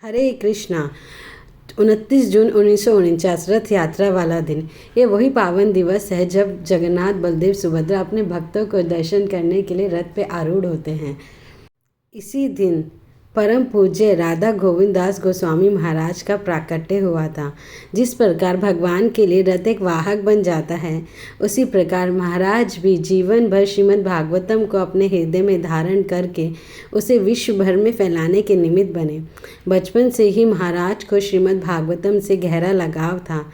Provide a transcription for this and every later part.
हरे कृष्णा। 29 जून 1949 रथ यात्रा वाला दिन। ये वही पावन दिवस है जब जगन्नाथ बलदेव सुभद्रा अपने भक्तों को दर्शन करने के लिए रथ पे आरूढ़ होते हैं। इसी दिन परम पूज्य राधा गोविंद दास गोस्वामी महाराज का प्राकट्य हुआ था। जिस प्रकार भगवान के लिए रथ एक वाहक बन जाता है, उसी प्रकार महाराज भी जीवन भर श्रीमद् भागवतम को अपने हृदय में धारण करके उसे विश्व भर में फैलाने के निमित्त बने। बचपन से ही महाराज को श्रीमद् भागवतम से गहरा लगाव था।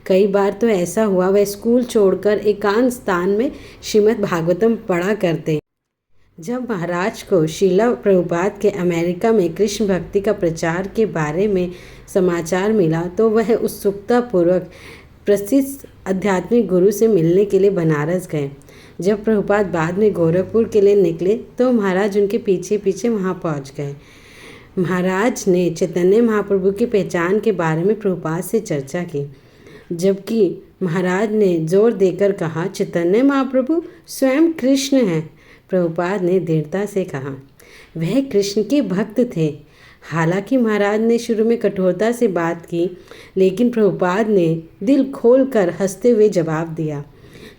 कई बार तो ऐसा हुआ वह स्कूल छोड़कर एकांत स्थान में श्रीमद् भागवतम पढ़ा करते। जब महाराज को श्रीला प्रभुपाद के अमेरिका में कृष्ण भक्ति का प्रचार के बारे में समाचार मिला तो वह उत्सुकतापूर्वक प्रसिद्ध आध्यात्मिक गुरु से मिलने के लिए बनारस गए। जब प्रभुपाद बाद में गोरखपुर के लिए निकले तो महाराज उनके पीछे पीछे वहां पहुंच गए। महाराज ने चैतन्य महाप्रभु की पहचान के बारे में प्रभुपाद से चर्चा की, जबकि महाराज ने जोर देकर कहा, चैतन्य महाप्रभु स्वयं कृष्ण हैं। प्रभुपाद ने दृढ़ता से कहा, वह कृष्ण के भक्त थे। हालांकि महाराज ने शुरू में कठोरता से बात की, लेकिन प्रभुपाद ने दिल खोलकर हंसते हुए जवाब दिया।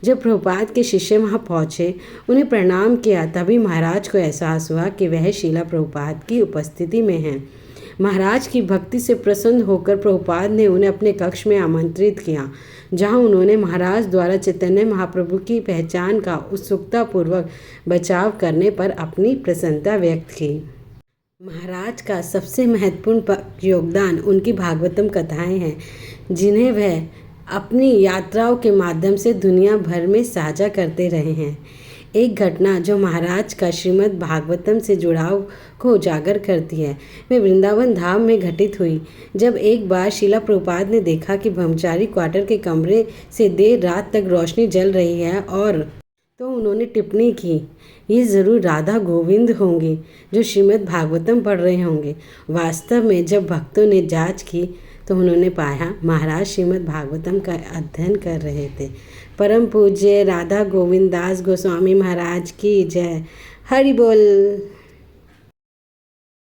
जब प्रभुपाद के शिष्य वहां पहुंचे, उन्हें प्रणाम किया, तभी महाराज को एहसास हुआ कि वह शीला प्रभुपाद की उपस्थिति में हैं। महाराज की भक्ति से प्रसन्न होकर प्रभुपाद ने उन्हें अपने कक्ष में आमंत्रित किया, जहां उन्होंने महाराज द्वारा चैतन्य महाप्रभु की पहचान का उत्सुकतापूर्वक बचाव करने पर अपनी प्रसन्नता व्यक्त की। महाराज का सबसे महत्वपूर्ण योगदान उनकी भागवतम कथाएं हैं, जिन्हें वह अपनी यात्राओं के माध्यम से दुनिया भर में साझा करते रहे हैं। एक घटना जो महाराज का श्रीमद् भागवतम से जुड़ाव को उजागर करती है, वे वृंदावन धाम में घटित हुई। जब एक बार शीला प्रभुपाद ने देखा कि ब्रह्मचारी क्वार्टर के कमरे से देर रात तक रोशनी जल रही है तो उन्होंने टिप्पणी की, ये ज़रूर राधा गोविंद होंगे जो श्रीमद् भागवतम पढ़ रहे होंगे। वास्तव में जब भक्तों ने जांच की तो उन्होंने पाया महाराज श्रीमद् भागवतम का अध्ययन कर रहे थे। परम पूज्य राधा गोविंद दास गोस्वामी महाराज की जय। हरि बोल।